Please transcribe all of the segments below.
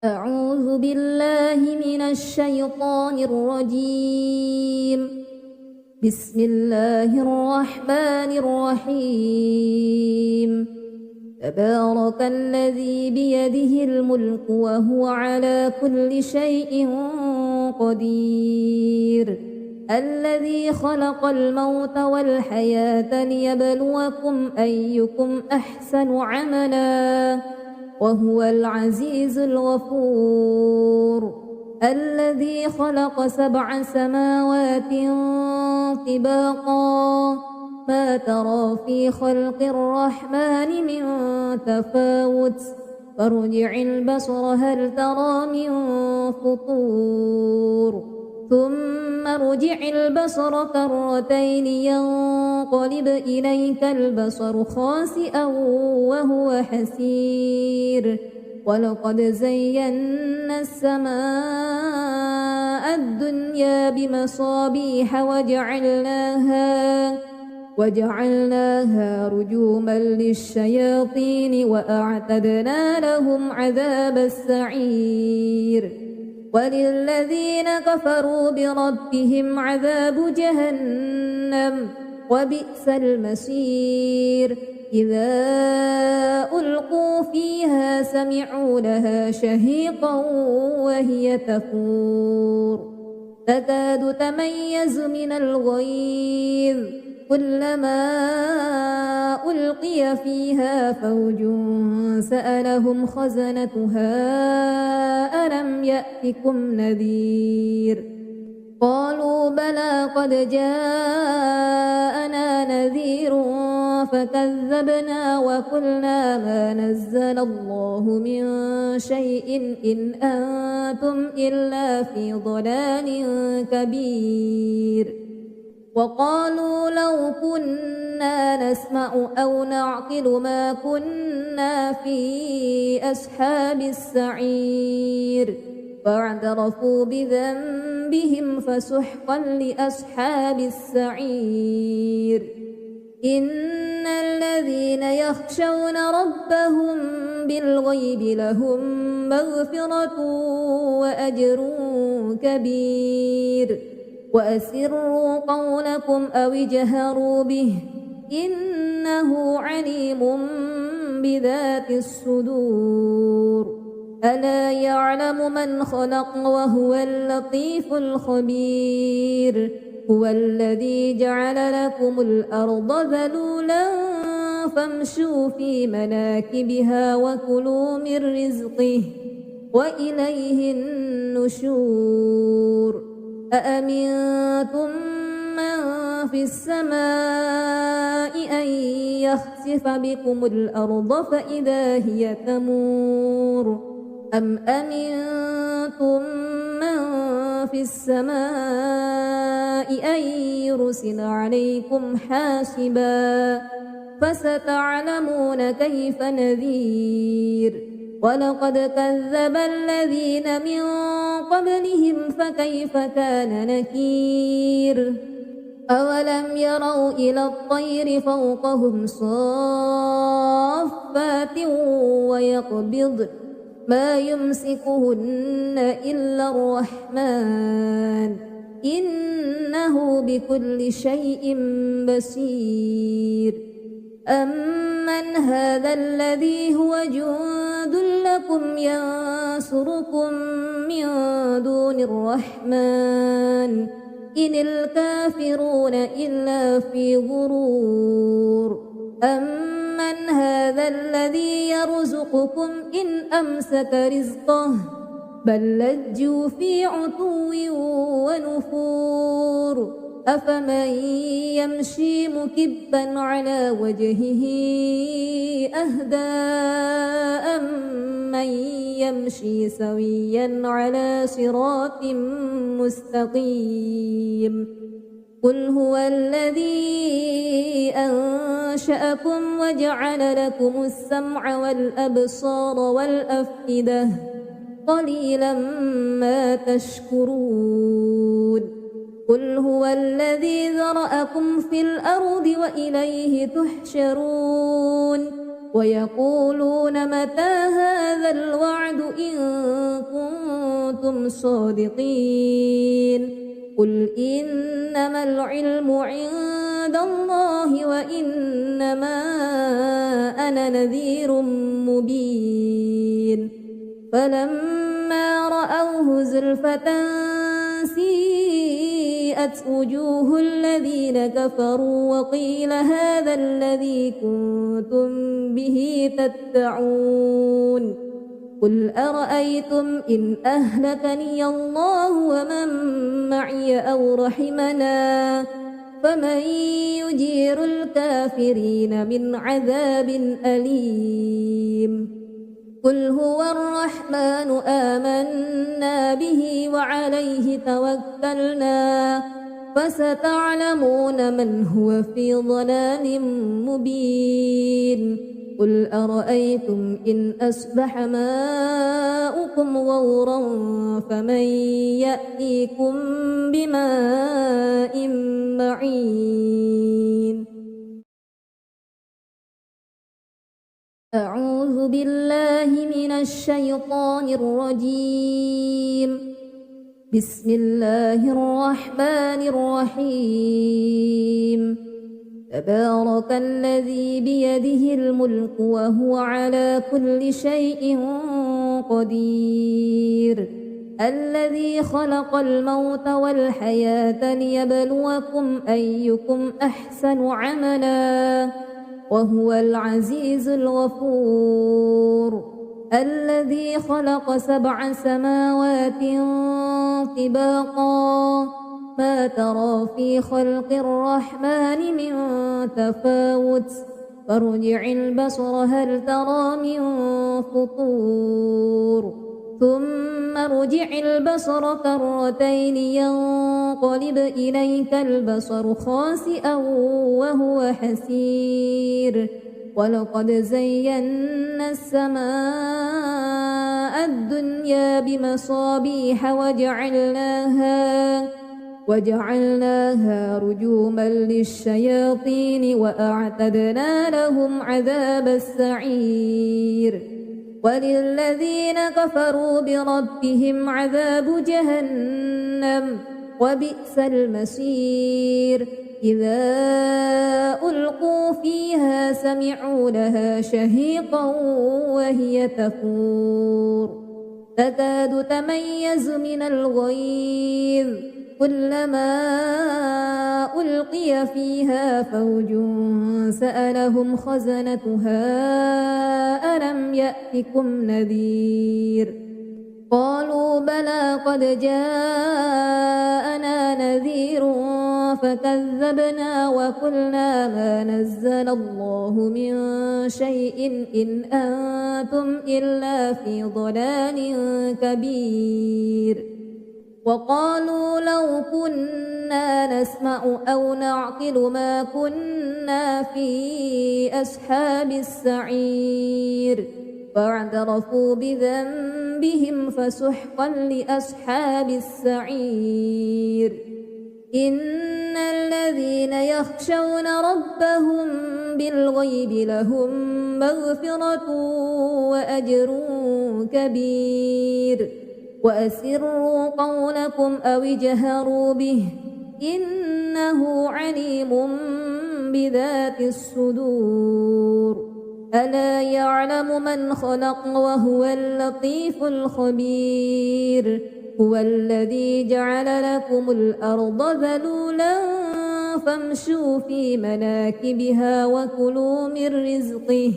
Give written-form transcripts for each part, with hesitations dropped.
أعوذ بالله من الشيطان الرجيم. بسم الله الرحمن الرحيم. تبارك الذي بيده الملك وهو على كل شيء قدير. الذي خلق الموت والحياة ليبلوكم أيكم أحسن عملا وهو العزيز الغفور. الذي خلق 7 سماوات طباقا ما ترى في خلق الرحمن من تفاوت فارجع البصر هل ترى من فطور ثم ارجع البصر كرتين ينقلب إليك البصر خاسئا وهو حسير. ولقد زينا السماء الدنيا بمصابيح وجعلناها رجوما للشياطين وأعتدنا لهم عذاب السعير. وللذين كفروا بربهم عذاب جهنم وبئس المصير. إذا ألقوا فيها سمعوا لها شهيقا وهي تفور تكاد تميز من الغيظ كلما ألقي فيها فوج سألهم خزنتها ألم يأتكم نذير قالوا بلى قد جاءنا نذير فكذبنا وقلنا ما نزل الله من شيء إن أنتم إلا في ضلال كبير. وقالوا لو كنا نسمع أو نعقل ما كنا في أصحاب السعير فاعترفوا بذنبهم فسحقا لأصحاب السعير. إن الذين يخشون ربهم بالغيب لهم مغفرة وأجر كبير. وأسروا قولكم أو اجهروا به إنه عليم بذات الصدور. ألا يعلم من خلق وهو اللطيف الخبير. هو الذي جعل لكم الأرض ذلولا فامشوا في مناكبها وكلوا من رزقه وإليه النشور. أأمنتم من في السماء أن يخسف بكم الأرض فإذا هي تمور أم أمنتم من في السماء أن يرسل عليكم حاسبا فستعلمون كيف نذير. ولقد كذب الذين من قبلهم فكيف كان نكير. أولم يروا إلى الطير فوقهم صافات ويقبضن ما يمسكهن إلا الرحمن إنه بكل شيء بصير. أمن هذا الذي هو جند لكم ينصركم من دون الرحمن إن الكافرون إلا في غرور. أمن هذا الذي يرزقكم إن أمسك رزقه بل لجوا في عتو ونفور. أفمن يمشي مكبا على وجهه أهدى أمن يمشي سويا على صراط مستقيم. قل هو الذي أنشأكم وجعل لكم السمع والأبصار والأفئدة قليلا ما تشكرون. قل هو الذي ذرأكم في الأرض وإليه تحشرون. ويقولون متى هذا الوعد إن كنتم صادقين قل إنما العلم عند الله وإنما أنا نذير مبين فلما رأوه زلفة سيئت وجوه الذين كفروا وقيل هذا الذي كنتم به تدعون قل أرأيتم إن أهلكني الله ومن معي أو رحمنا فمن يجير الكافرين من عذاب أليم قل هو الرحمن آمنا به وعليه توكلنا فستعلمون من هو في ضلال مبين قل أرأيتم إن أصبح ماؤكم غورا فمن يأتيكم بماء معين أعوذ بالله من الشيطان الرجيم بسم الله الرحمن الرحيم تبارك الذي بيده الملك وهو على كل شيء قدير الذي خلق الموت والحياة ليبلوكم أيكم أحسن عملا وهو العزيز الغفور الذي خلق 7 سماوات طباقا ما ترى في خلق الرحمن من تفاوت فارجع البصر هل ترى من فطور ثم ارجع البصر كرتين ينقلب إليك البصر خاسئا وهو حسير ولقد زينا السماء الدنيا بمصابيح وجعلناها رجوما للشياطين وأعتدنا لهم عذاب السعير وللذين كفروا بربهم عذاب جهنم وبئس المصير إذا ألقوا فيها سمعوا لها شهيقا وهي تفور تكاد تميز من الغيظ كلما ألقي فيها فوج سألهم خزنتها ألم يأتكم نذير قالوا بلى قد جاءنا نذير فكذبنا وقلنا ما نزل الله من شيء إن أنتم إلا في ضلال كبير وقالوا لو كنا نسمع أو نعقل ما كنا في أصحاب السعير فاعترفوا بذنبهم فسحقا لأصحاب السعير إن الذين يخشون ربهم بالغيب لهم مغفرة وأجر كبير وأسروا قولكم أو اجهروا به إنه عليم بذات الصدور ألا يعلم من خلق وهو اللطيف الخبير هو الذي جعل لكم الأرض ذلولا فامشوا في مناكبها وكلوا من رزقه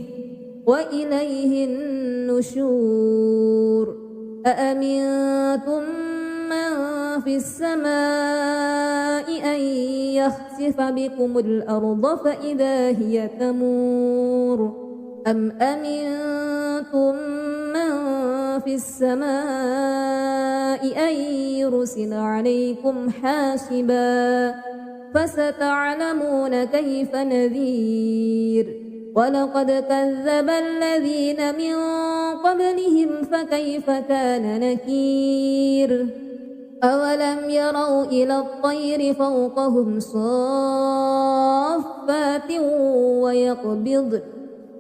وإليه النشور أأمنتم من في السماء أن يخسف بكم الأرض فإذا هي تمور أم أمنتم من في السماء أن يرسل عليكم حاسبا فستعلمون كيف نذير ولقد كذب الذين من قبلهم فكيف كان نكير أولم يروا إلى الطير فوقهم صافات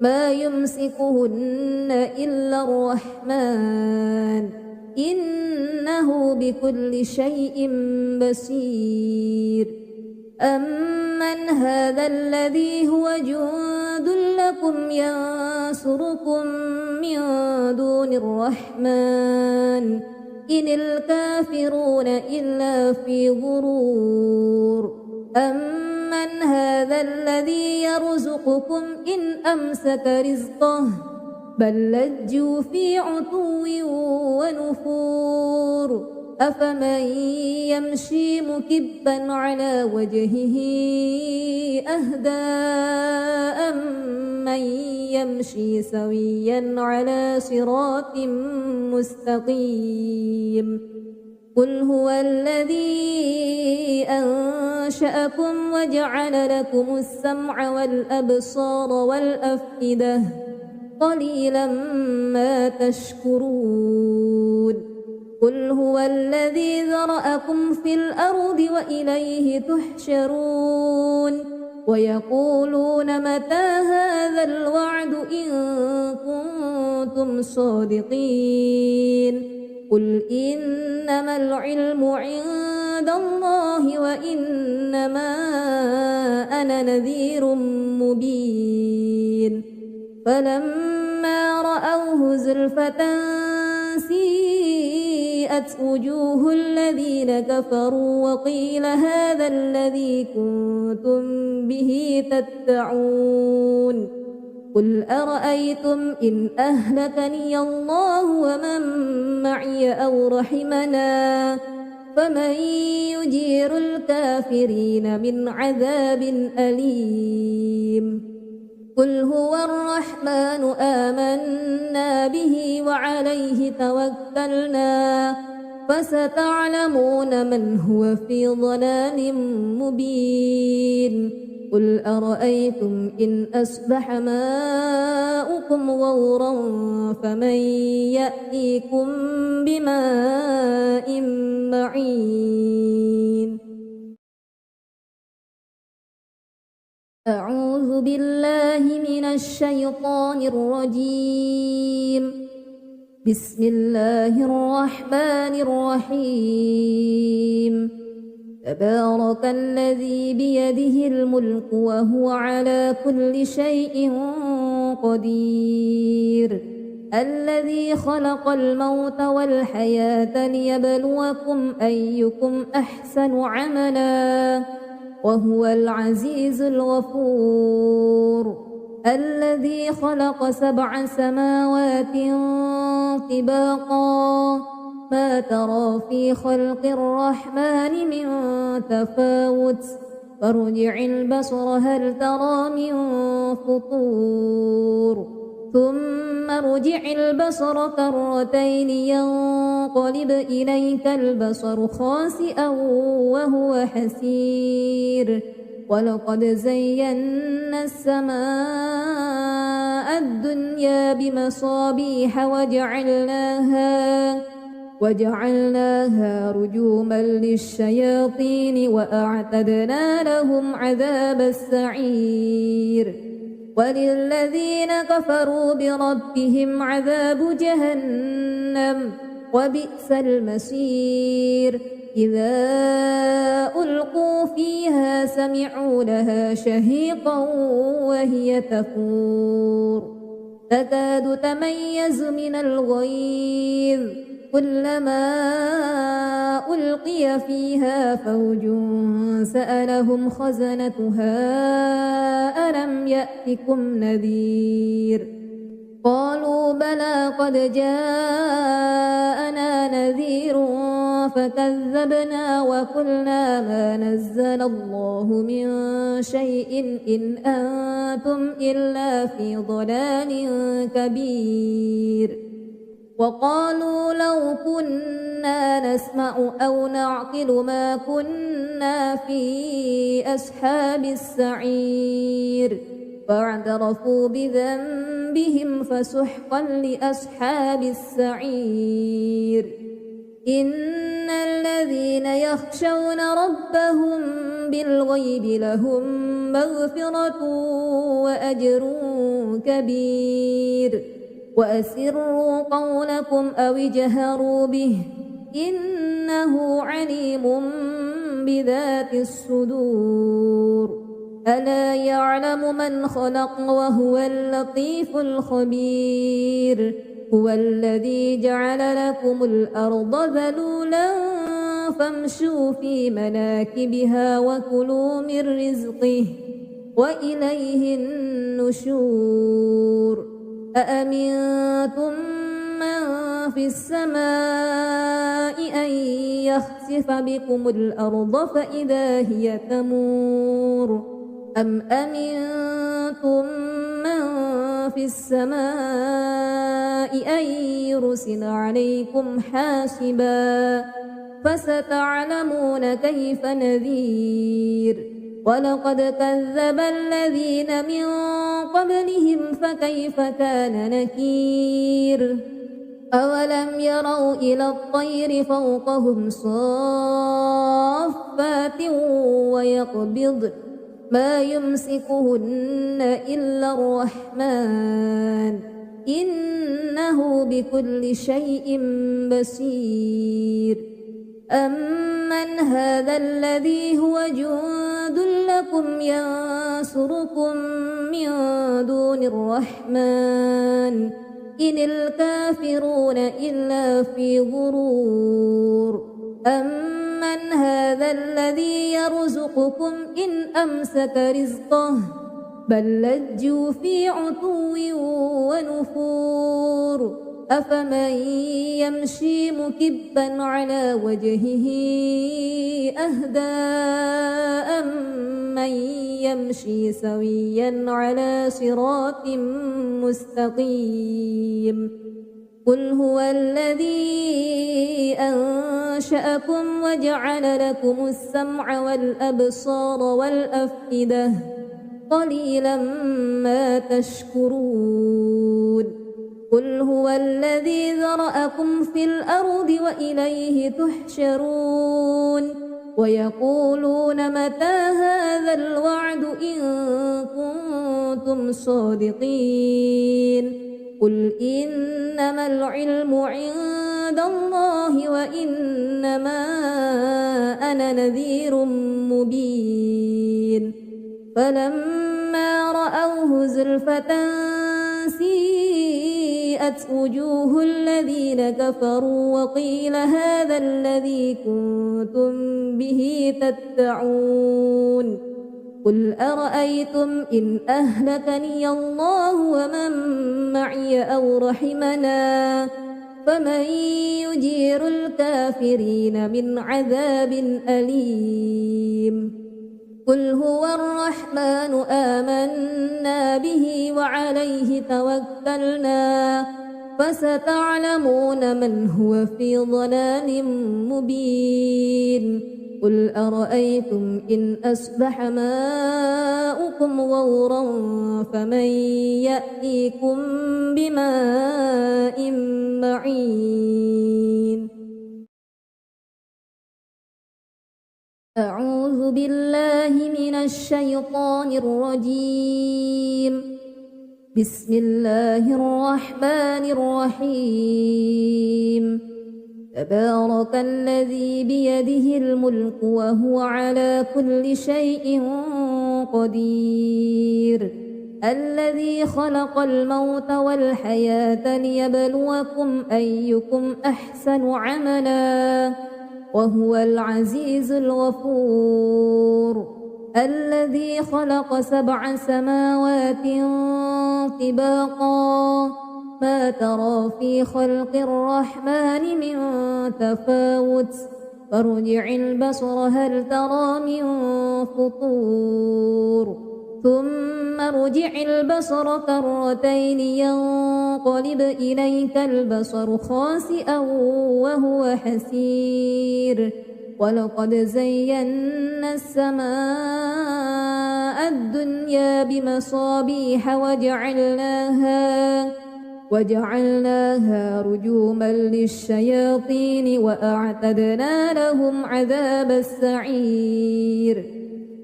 ما يمسكهن إلا الرحمن إنه بكل شيء بصير أمن هذا الذي هو جند لكم ينصركم من دون الرحمن إن الكافرون إلا في غرور أمن هذا الذي يرزقكم إن أمسك رزقه بل لجوا في عتو ونفور أفمن يمشي مكبا على وجهه أهدى أمن يمشي سويا على صراط مستقيم قل هو الذي أنشأكم وجعل لكم السمع والأبصار والأفئدة قليلا ما تشكرون قل هو الذي ذرأكم في الأرض وإليه تحشرون ويقولون متى هذا الوعد إن كنتم صادقين قل إنما العلم عند الله وإنما أنا نذير مبين فلما رأوه زلفة سيئت وجوه الذين كفروا وقيل هذا الذي كنتم به تدعون قل أرأيتم إن أهلكني الله ومن معي أو رحمنا فمن يجير الكافرين من عذاب أليم قل هو الرحمن آمنا به وعليه توكلنا فستعلمون من هو في ضلال مبين قل أرأيتم إن أصبح ماؤكم غورا فمن يأتيكم بماء معين أعوذ بالله من الشيطان الرجيم بسم الله الرحمن الرحيم تبارك الذي بيده الملك وهو على كل شيء قدير الذي خلق الموت والحياة ليبلوكم أيكم أحسن عملا وهو العزيز الغفور الذي خلق 7 سماوات طباقا ما ترى في خلق الرحمن من تفاوت فارجع البصر هل ترى من فطور ثم ارجع البصر كرتين ينقلب إليك البصر خاسئا وهو حسير ولقد زينا السماء الدنيا بمصابيح وجعلناها رجوما للشياطين وأعتدنا لهم عذاب السعير وللذين كفروا بربهم عذاب جهنم وبئس المصير إذا ألقوا فيها سمعوا لها شهيقا وهي تفور تكاد تميز من الغيظ كلما ألقي فيها فوج سألهم خزنتها ألم يأتكم نذير قالوا بلى قد جاءنا نذير فكذبنا وقلنا ما نزل الله من شيء إن أنتم إلا في ضلال كبير وقالوا لو كنا نسمع أو نعقل ما كنا في أصحاب السعير فاعترفوا بذنبهم فسحقا لأصحاب السعير إن الذين يخشون ربهم بالغيب لهم مغفرة وأجر كبير وأسروا قولكم أو اجهروا به إنه عليم بذات الصدور ألا يعلم من خلق وهو اللطيف الخبير هو الذي جعل لكم الأرض ذلولا فامشوا في مناكبها وكلوا من رزقه وإليه النشور أأمنتم من في السماء أن يخسف بكم الأرض فإذا هي تمور أم أمنتم من في السماء أن يرسل عليكم حاسبا فستعلمون كيف نذير ولقد كذب الذين من قبلهم فكيف كان نكير أولم يروا إلى الطير فوقهم صافات ويقبض ما يمسكهن إلا الرحمن إنه بكل شيء بصير أمن هذا الذي هو جند لكم ينصركم من دون الرحمن إن الكافرون إلا في غرور أمن هذا الذي يرزقكم إن أمسك رزقه بل لجوا في عتو ونفور أفمن يمشي مكبا على وجهه أهدى أمن يمشي سويا على صراط مستقيم قل هو الذي أنشأكم وجعل لكم السمع والأبصار والأفئدة قليلا ما تشكرون قل هو الذي ذرأكم في الأرض وإليه تحشرون ويقولون متى هذا الوعد إن كنتم صادقين قل إنما العلم عند الله وإنما أنا نذير مبين فلما رأوه زلفة سيئت وجوه الذين كفروا وقيل هذا الذي كنتم به تدعون قل أرأيتم إن أهلكني الله ومن معي أو رحمنا فمن يجير الكافرين من عذاب أليم قل هو الرحمن آمنا به وعليه توكلنا فستعلمون من هو في ضلال مبين قل أرأيتم إن أصبح ماؤكم غورا فمن يأتيكم بماء معين أعوذ بالله من الشيطان الرجيم بسم الله الرحمن الرحيم تبارك الذي بيده الملك وهو على كل شيء قدير الذي خلق الموت والحياة ليبلوكم أيكم أحسن عملا وهو العزيز الغفور الذي خلق 7 سماوات طباقا ما ترى في خلق الرحمن من تفاوت فارجع البصر هل ترى من فطور ثم ارجع البصر كرتين ينقلب إليك البصر خاسئا وهو حسير ولقد زينا السماء الدنيا بمصابيح وجعلناها رجوما للشياطين وأعتدنا لهم عذاب السعير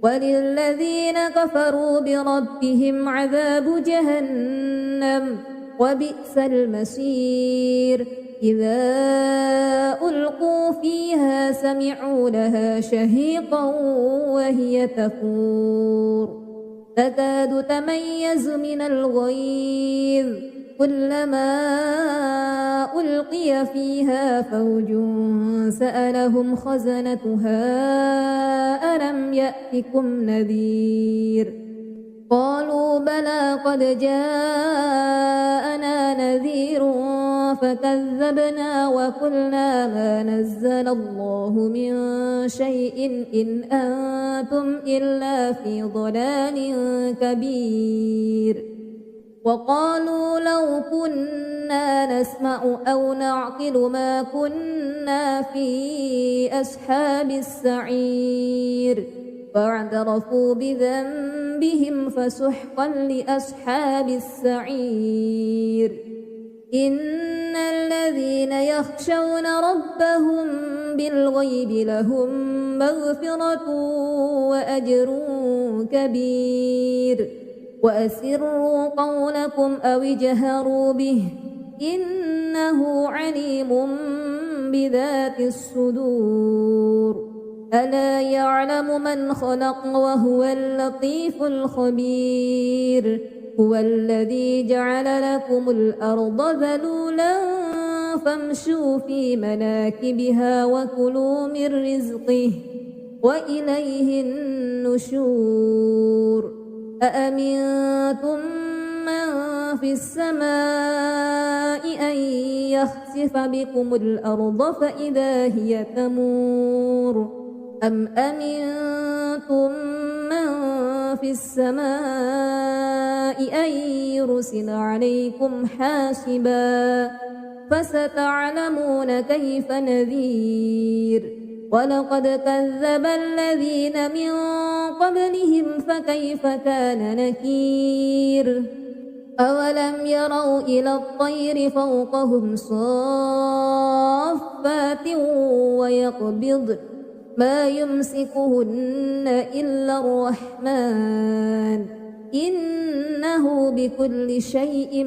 وللذين كفروا بربهم عذاب جهنم وبئس المصير إذا ألقوا فيها سمعوا لها شهيقا وهي تفور تكاد تميز من الغيظ كلما ألقي فيها فوج سألهم خزنتها ألم يأتكم نذير قالوا بلى قد جاءنا نذير فكذبنا وقلنا ما نزل الله من شيء إن أنتم إلا في ضلال كبير وقالوا لو كنا نسمع أو نعقل ما كنا في أصحاب السعير فاعترفوا بذنبهم فسحقا لأصحاب السعير إن الذين يخشون ربهم بالغيب لهم مغفرة وأجر كبير وأسروا قولكم أو اجهروا به إنه عليم بذات الصدور ألا يعلم من خلق وهو اللطيف الخبير هو الذي جعل لكم الأرض ذلولا فامشوا في مناكبها وكلوا من رزقه وإليه النشور أأمنتم من في السماء أن يخسف بكم الأرض فإذا هي تمور أم أمنتم من في السماء أن يرسل عليكم حاسبا فستعلمون كيف نذير ولقد كذب الذين من قبلهم فكيف كان نكير أولم يروا إلى الطير فوقهم صافات ويقبضن ما يمسكهن إلا الرحمن إنه بكل شيء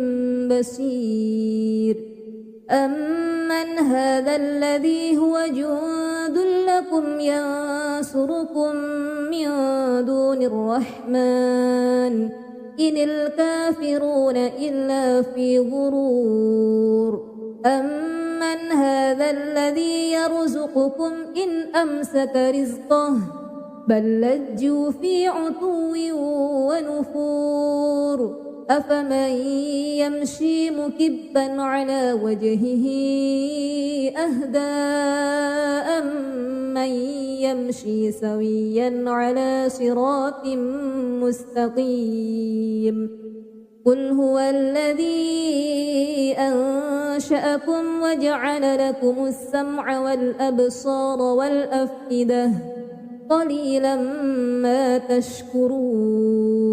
بصير أمن هذا الذي هو جند لكم ينصركم من دون الرحمن إن الكافرون إلا في غرور أمن هذا الذي يرزقكم إن أمسك رزقه بل لجوا في عتو ونفور أفمن يمشي مكبا على وجهه أهدى أمن يمشي سويا على صراط مستقيم قل هو الذي أنشأكم وجعل لكم السمع والأبصار والأفئدة قليلا ما تشكرون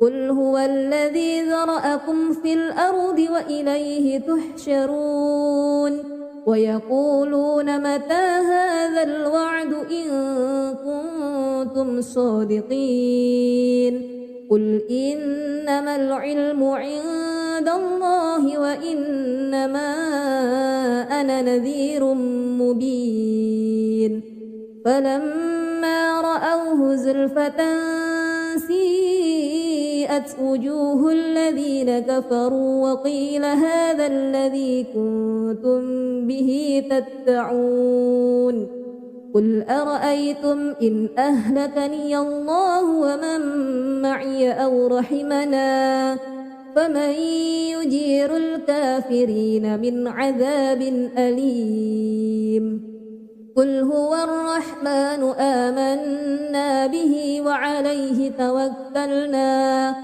قل هو الذي ذرأكم في الأرض وإليه تحشرون ويقولون متى هذا الوعد إن كنتم صادقين قل إنما العلم عند الله وإنما أنا نذير مبين فلما رأوه زلفة سيئت وجوه الذين كفروا وقيل هذا الذي كنتم به تدعون قل أرأيتم إن أهلكني الله ومن معي أو رحمنا فمن يجير الكافرين من عذاب أليم قل هو الرحمن آمنا به وعليه توكلنا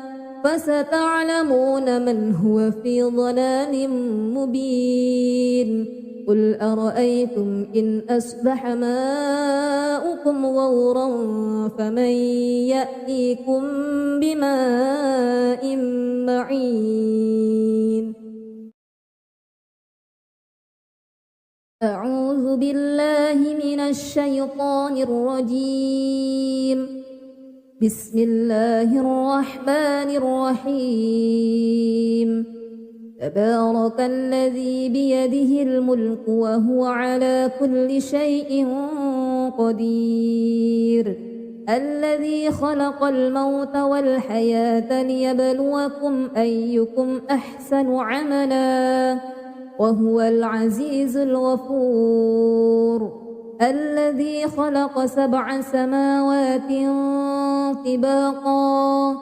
فستعلمون من هو في ضلال مبين قل أرأيتم إن أصبح ماؤكم غورا فمن يأتيكم بماء معين أعوذ بالله من الشيطان الرجيم بسم الله الرحمن الرحيم تبارك الذي بيده الملك وهو على كل شيء قدير الذي خلق الموت والحياة ليبلوكم أيكم أحسن عملا وهو العزيز الغفور الذي خلق 7 سماوات طباقا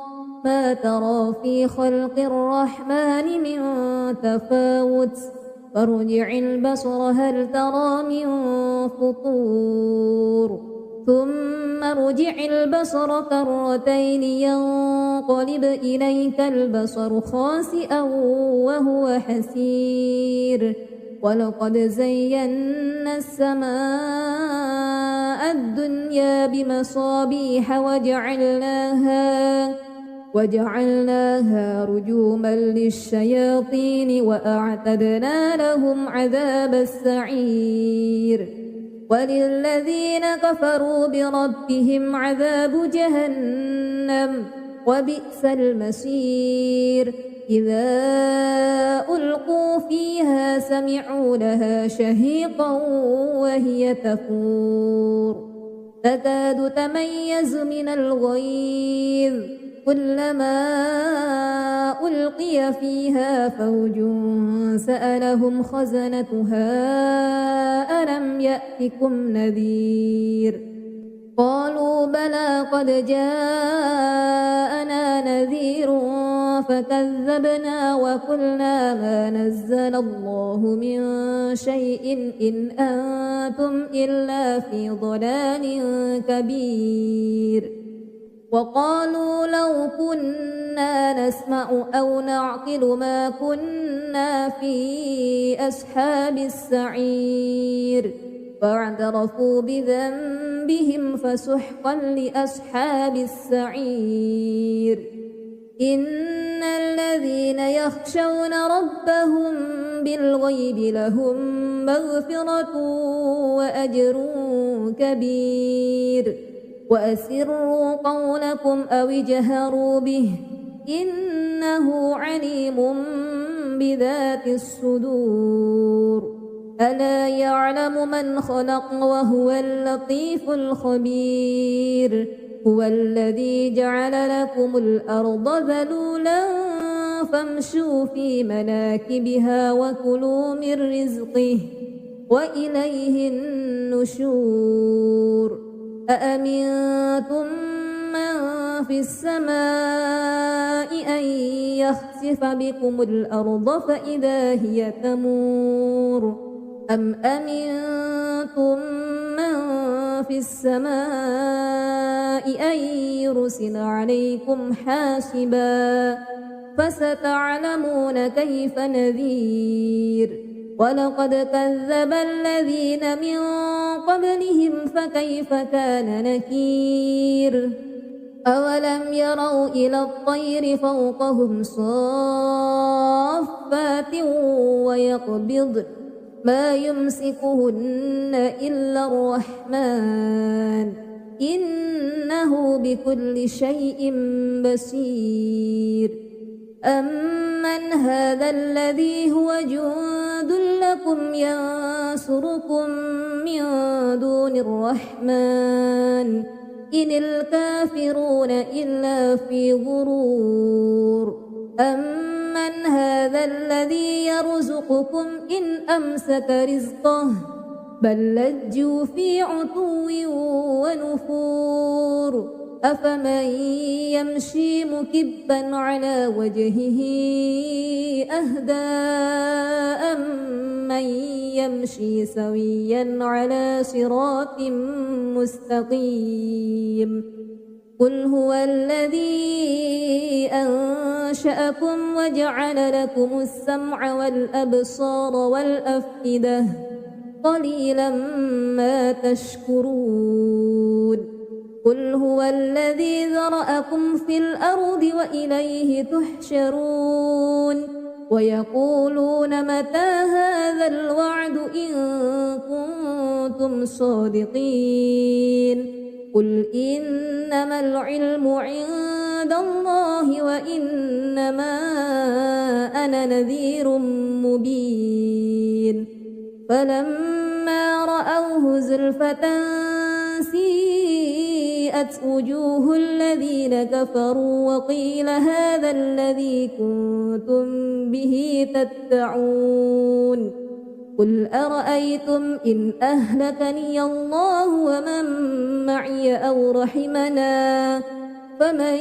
ما ترى في خلق الرحمن من تفاوت فارجع البصر هل ترى من فطور ثم ارجع البصر كرتين ينقلب إليك البصر خاسئا وهو حسير ولقد زينا السماء الدنيا بمصابيح وجعلناها رجوما للشياطين وأعتدنا لهم عذاب السعير وللذين كفروا بربهم عذاب جهنم وبئس المصير إذا ألقوا فيها سمعوا لها شهيقا وهي تفور تكاد تميز من الغيظ كلما ألقي فيها فوج سألهم خزنتها ألم يأتكم نذير قالوا بلى قد جاءنا نذير فكذبنا وقلنا ما نزل الله من شيء إن أنتم إلا في ضلال كبير وقالوا لو كنا نسمع أو نعقل ما كنا في أصحاب السعير فاعترفوا بذنبهم فسحقا لأصحاب السعير إن الذين يخشون ربهم بالغيب لهم مغفرة وأجر كبير وأسروا قولكم أو اجهروا به إنه عليم بذات الصدور ألا يعلم من خلق وهو اللطيف الخبير هو الذي جعل لكم الأرض ذلولا فامشوا في مناكبها وكلوا من رزقه وإليه النشور أأمنتم من في السماء أن يخسف بكم الأرض فإذا هي تمور أم أمنتم من في السماء أن يرسل عليكم حاسبا فستعلمون كيف نذير ولقد كذب الذين من قبلهم فكيف كان نكير أولم يروا إلى الطير فوقهم صافات ويقبضن ما يمسكهن إلا الرحمن إنه بكل شيء بصير أمن هذا الذي هو جند لكم ينصركم من دون الرحمن إن الكافرون إلا في غرور أمن هذا الذي يرزقكم إن أمسك رزقه بل لجوا في عتو ونفور أفمن يمشي مكبا على وجهه أهدى أمن يمشي سويا على صراط مستقيم قل هو الذي أنشأكم وجعل لكم السمع والأبصار والأفئدة قليلا ما تشكرون قل هو الذي ذرأكم في الأرض وإليه تحشرون ويقولون متى هذا الوعد إن كنتم صادقين قل إنما العلم عند الله وإنما أنا نذير مبين فلما رأوه زلفة سيئت وجوه الذين كفروا وقيل هذا الذي كنتم به تدعون قل أرأيتم إن أهلكني الله ومن معي أو رحمنا فمن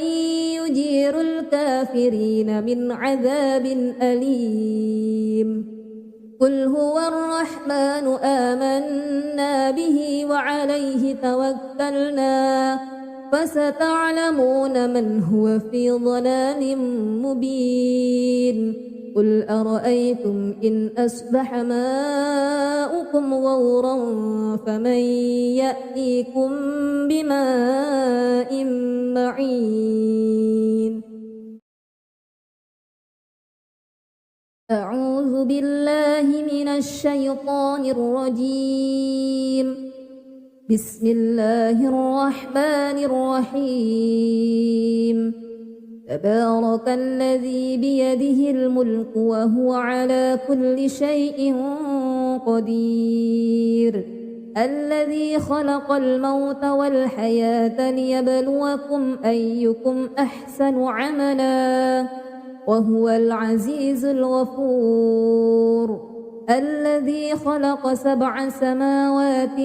يجير الكافرين من عذاب أليم قل هو الرحمن آمنا به وعليه توكلنا فستعلمون من هو في ضلال مبين قل أرأيتم إن أصبح ماؤكم غورا فمن يأتيكم بماء معين أعوذ بالله من الشيطان الرجيم بسم الله الرحمن الرحيم تبارك الذي بيده الملك وهو على كل شيء قدير الذي خلق الموت والحياة ليبلوكم أيكم أحسن عملا وهو العزيز الغفور الذي خلق 7 سماوات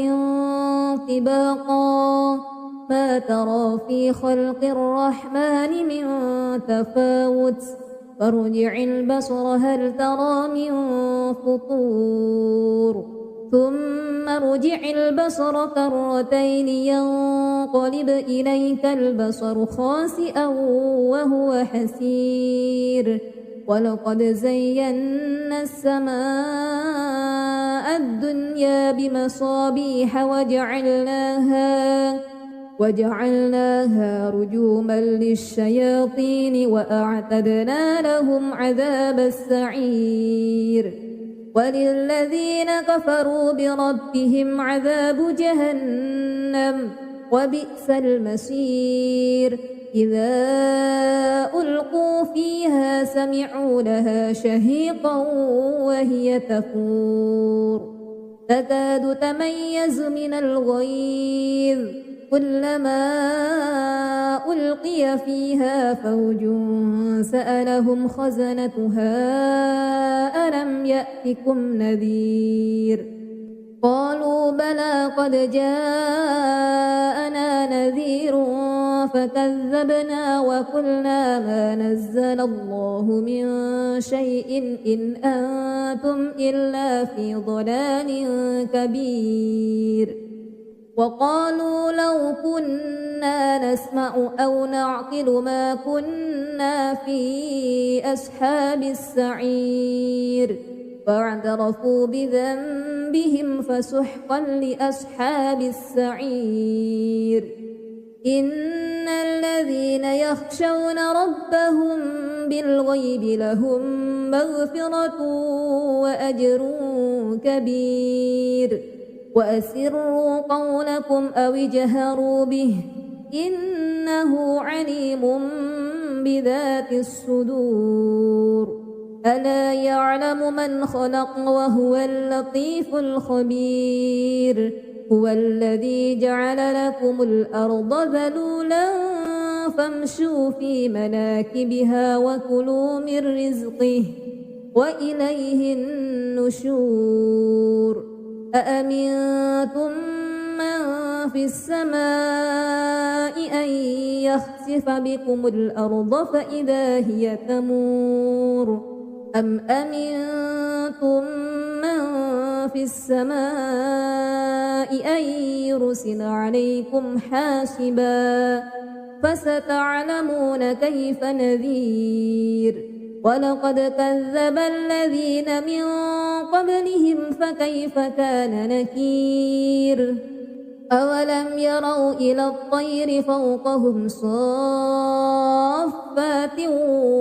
طباقا ما ترى في خلق الرحمن من تفاوت فارجع البصر هل ترى من فطور ثم ارجع البصر كرتين ينقلب إليك البصر خاسئا وهو حسير ولقد زينا السماء الدنيا بمصابيح وجعلناها رجوما للشياطين وأعتدنا لهم عذاب السعير وللذين كفروا بربهم عذاب جهنم وبئس المصير إذا ألقوا فيها سمعوا لها شهيقا وهي تفور تكاد تميز من الغيظ كلما ألقي فيها فوج سألهم خزنتها ألم يأتكم نذير قالوا بلى قد جاءنا نذير فكذبنا وقلنا ما نزل الله من شيء إن أنتم إلا في ضلال كبير وقالوا لو كنا نسمع أو نعقل ما كنا في أصحاب السعير فاعترفوا بذنبهم فسحقا لأصحاب السعير إن الذين يخشون ربهم بالغيب لهم مغفرة وأجر كبير وأسروا قولكم أو اجهروا به إنه عليم بذات الصدور ألا يعلم من خلق وهو اللطيف الخبير هو الذي جعل لكم الأرض ذلولا فامشوا في مناكبها وكلوا من رزقه وإليه النشور أأمنتم من في السماء أن يخسف بكم الأرض فإذا هي تمور أم أمنتم من في السماء أن يرسل عليكم حاسبا فستعلمون كيف نذير ولقد كذب الذين من قبلهم فكيف كان نكير أولم يروا إلى الطير فوقهم صافات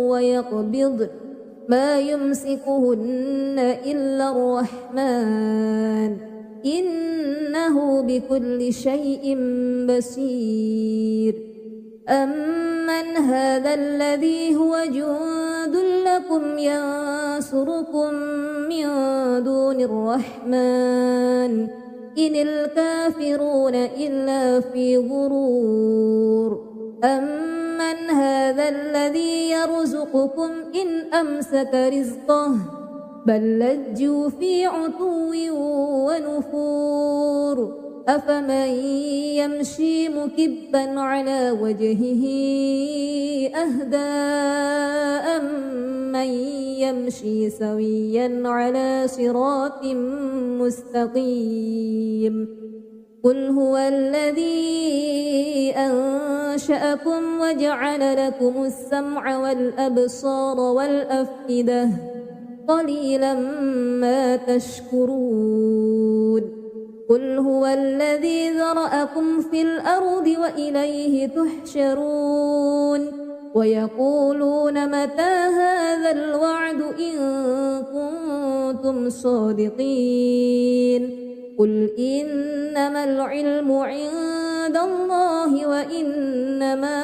ويقبض ما يمسكهن إلا الرحمن إنه بكل شيء بصير أمن هذا الذي هو جند لكم ينصركم من دون الرحمن إن الكافرون إلا في غرور أمن هذا الذي يرزقكم إن أمسك رزقه بل لجوا في عتو ونفور أفمن يمشي مكبا على وجهه أهدى أمن يمشي سويا على صراط مستقيم قل هو الذي أنشأكم وجعل لكم السمع والأبصار والأفئدة قليلا ما تشكرون قل هو الذي ذرأكم في الأرض وإليه تحشرون ويقولون متى هذا الوعد إن كنتم صادقين قل إنما العلم عند الله وإنما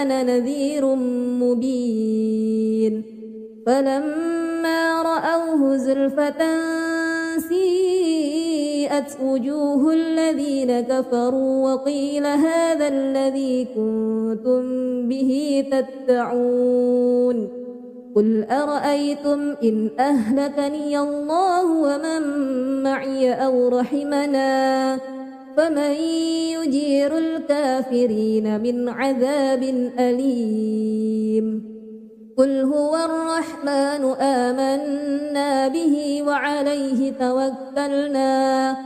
أنا نذير مبين فلما رأوه زلفة سيئت وجوه الذين كفروا وقيل هذا الذي كنتم به تدعون قل أرأيتم إن أهلكني الله ومن معي أو رحمنا فمن يجير الكافرين من عذاب أليم قل هو الرحمن آمنا به وعليه توكلنا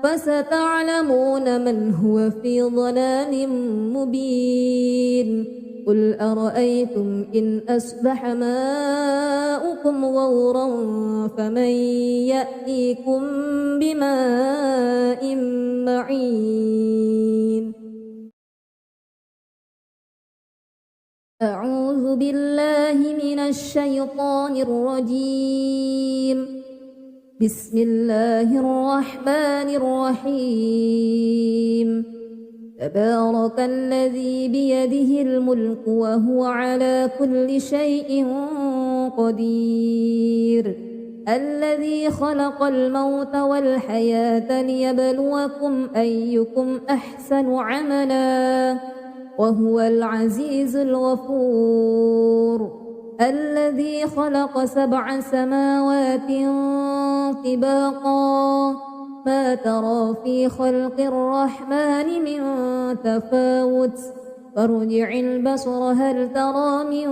فستعلمون من هو في ضلال مبين قل أرأيتم إن أصبح ماؤكم غورا فمن يأتيكم بماء معين أعوذ بالله من الشيطان الرجيم بسم الله الرحمن الرحيم تبارك الذي بيده الملك وهو على كل شيء قدير الذي خلق الموت والحياة ليبلوكم أيكم أحسن عملا وهو العزيز الغفور الذي خلق 7 سماوات طباقا ما ترى في خلق الرحمن من تفاوت فارجع البصر هل ترى من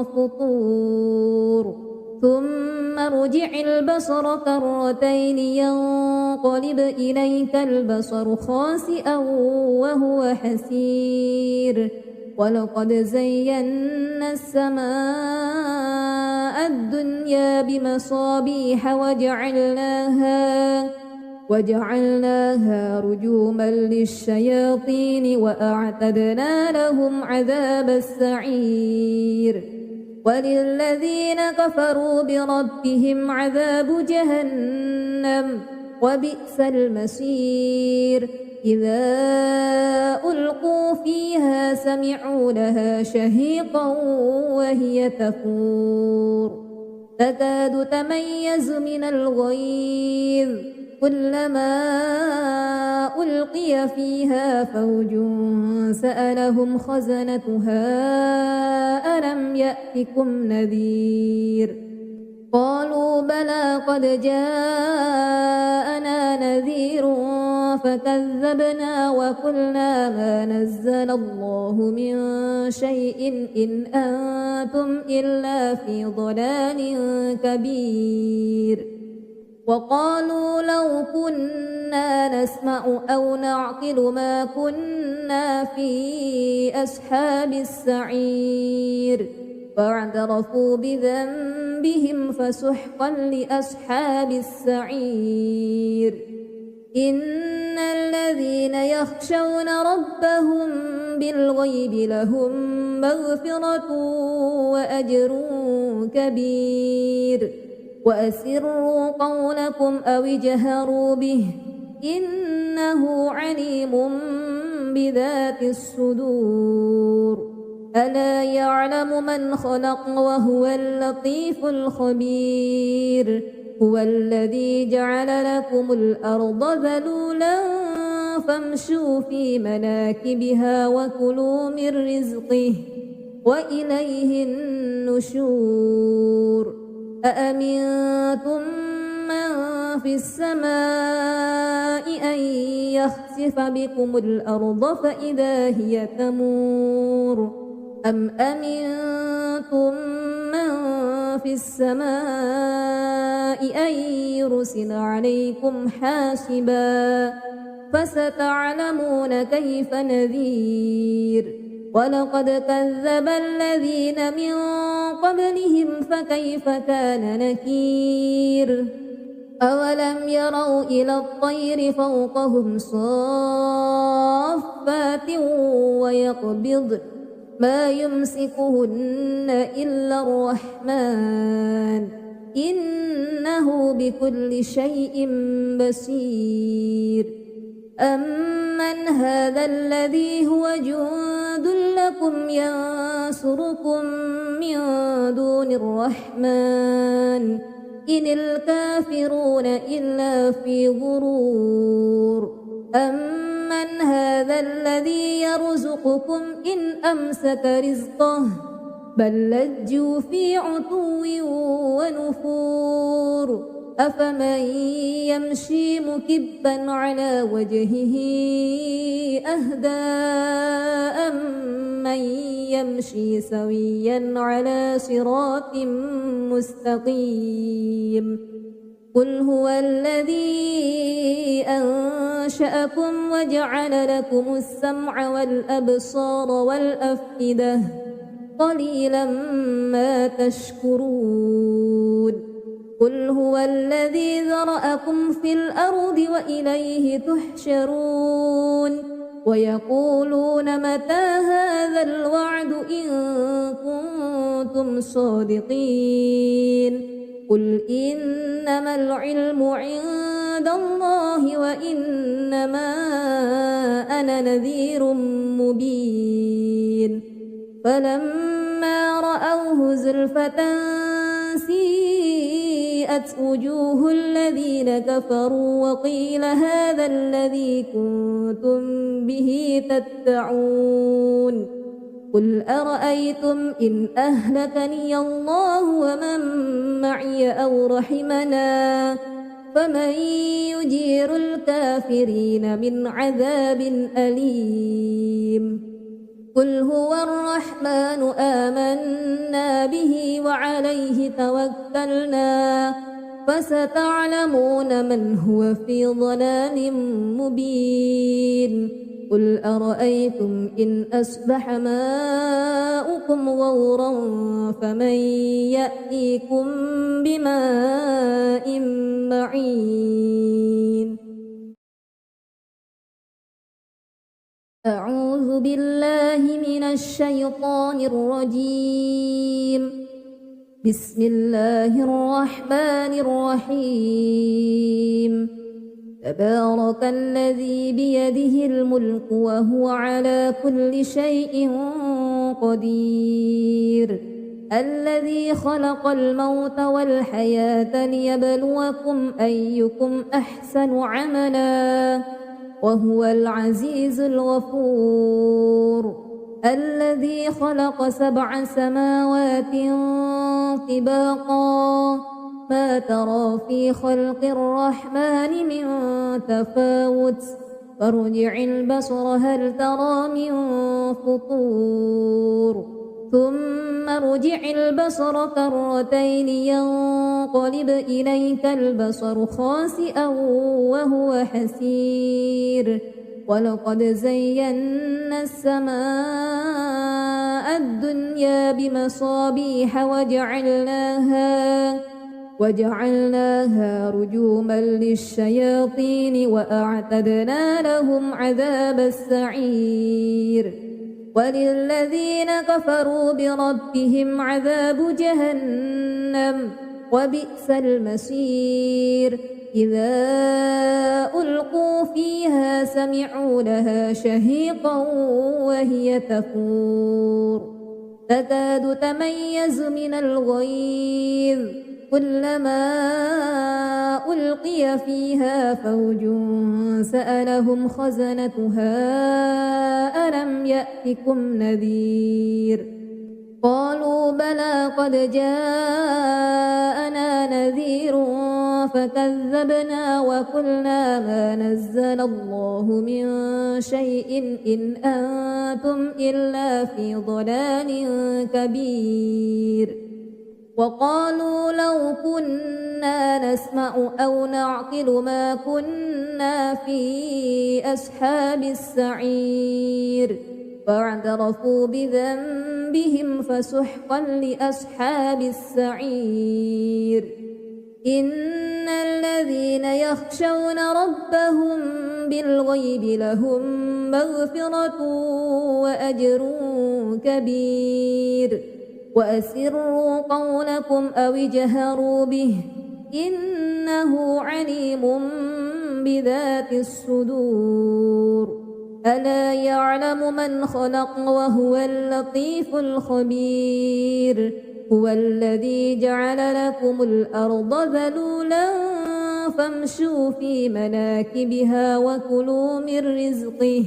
فطور ثم ارجع البصر كرتين ينقلب إليك البصر خاسئا وهو حسير ولقد زينا السماء الدنيا بمصابيح وجعلناها رجوما للشياطين وأعتدنا لهم عذاب السعير وللذين كفروا بربهم عذاب جهنم وبئس المصير إذا ألقوا فيها سمعوا لها شهيقا وهي تفور تكاد تميز من الغيظ كلما ألقي فيها فوج سألهم خزنتها ألم يأتكم نذير قالوا بلى قد جاءنا نذير فكذبنا وقلنا ما نزل الله من شيء إن أنتم إلا في ضلال كبير وقالوا لو كنا نسمع أو نعقل ما كنا في أصحاب السعير فاعترفوا بذنبهم فسحقا لأصحاب السعير إن الذين يخشون ربهم بالغيب لهم مغفرة وأجر كبير وأسروا قولكم أو اجهروا به إن إنه عليم بذات الصدور ألا يعلم من خلق وهو اللطيف الخبير هو الذي جعل لكم الأرض ذلولا فامشوا في مناكبها وكلوا من رزقه وإليه النشور أأمنتم من في السماء أن يخسف بكم الأرض فإذا هي تمور أم أمنتم من في السماء أن يرسل عليكم حاسبا فستعلمون كيف نذير ولقد كذب الذين من قبلهم فكيف كان نكير أولم يروا إلى الطير فوقهم صافات ويقبضن ما يمسكهن إلا الرحمن إنه بكل شيء بصير أمن هذا الذي هو جند لكم ينصركم من دون الرحمن إن الكافرون إلا في غرور أمن هذا الذي يرزقكم إن أمسك رزقه بل لجوا في عتو ونفور أفمن يمشي مكبا على وجهه أهدى أمن يمشي سويا على صراط مستقيم قل هو الذي أنشأكم وجعل لكم السمع والأبصار والأفئدة قليلا ما تشكرون قل هو الذي ذرأكم في الأرض وإليه تحشرون ويقولون متى هذا الوعد إن كنتم صادقين قل إنما العلم عند الله وإنما أنا نذير مبين فلما رأوه زلفة سيئت وجوه الذين كفروا وقيل هذا الذي كنتم به تدعون قل أرأيتم إن أهلكني الله ومن معي أو رحمنا فمن يجير الكافرين من عذاب أليم قل هو الرحمن آمنا به وعليه توكلنا فستعلمون من هو في ضلال مبين قل أرأيتم إن أصبح ماؤكم غورا فمن يأتيكم بماء معين أعوذ بالله من الشيطان الرجيم بسم الله الرحمن الرحيم تبارك الذي بيده الملك وهو على كل شيء قدير الذي خلق الموت والحياة ليبلوكم أيكم أحسن عملا وهو العزيز الغفور الذي خلق 7 سماوات طباقا ما ترى في خلق الرحمن من تفاوت فارجع البصر هل ترى من فطور ثم ارجع البصر كرتين ينقلب إليك البصر خاسئا وهو حسير ولقد زينا السماء الدنيا بمصابيح وجعلناها رجوما للشياطين وأعتدنا لهم عذاب السعير وللذين كفروا بربهم عذاب جهنم وبئس المصير إذا ألقوا فيها سمعوا لها شهيقا وهي تفور تكاد تميز من الغيظ كلما ألقي فيها فوج سألهم خزنتها ألم يأتكم نذير قالوا بلى قد جاءنا نذير فكذبنا وقلنا ما نزل الله من شيء إن أنتم إلا في ضلال كبير وقالوا لو كنا نسمع أو نعقل ما كنا في أصحاب السعير فاعترفوا بذنبهم فسحقا لأصحاب السعير إن الذين يخشون ربهم بالغيب لهم مغفرة وأجر كبير وأسروا قولكم أو اجهروا به إنه عليم بذات الصدور ألا يعلم من خلق وهو اللطيف الخبير هو الذي جعل لكم الأرض ذلولا فامشوا في مناكبها وكلوا من رزقه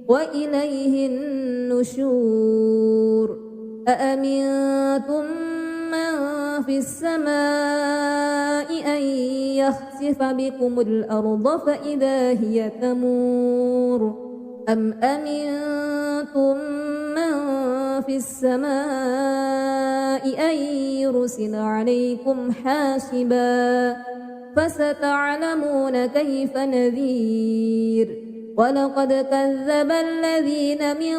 وإليه النشور أأمنتم من في السماء أن يخسف بكم الأرض فإذا هي تمور أم أمنتم من في السماء أن يرسل عليكم حاسبا فستعلمون كيف نذير ولقد كذب الذين من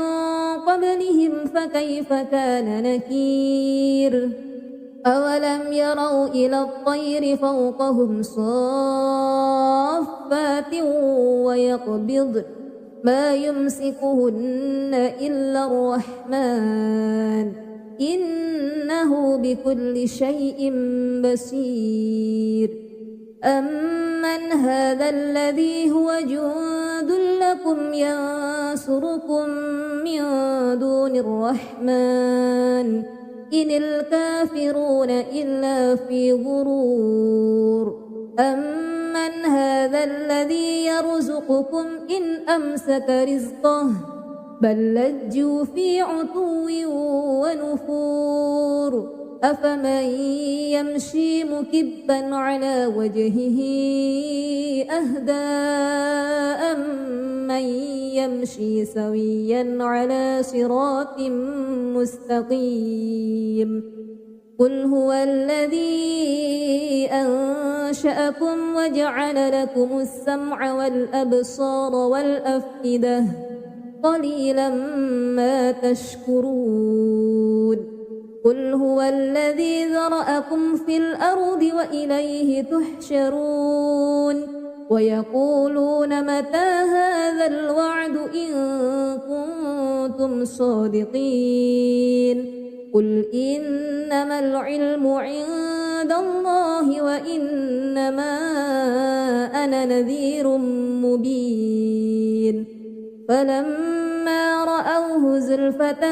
قبلهم فكيف كان نكير أولم يروا إلى الطير فوقهم صافات ويقبض ما يمسكهن إلا الرحمن إنه بكل شيء بصير أمن هذا الذي هو جند لكم ينصركم من دون الرحمن إن الكافرون إلا في غرور أمن هذا الذي يرزقكم إن أمسك رزقه بل لجوا في عتو ونفور أفمن يمشي مكبا على وجهه أهدى أمن يمشي سويا على صراط مستقيم قل هو الذي أنشأكم وجعل لكم السمع والأبصار والأفئدة قليلا ما تشكرون قل هو الذي ذرأكم في الأرض وإليه تحشرون ويقولون متى هذا الوعد إن كنتم صادقين قل إنما العلم عند الله وإنما أنا نذير مبين فلما رأوه زلفة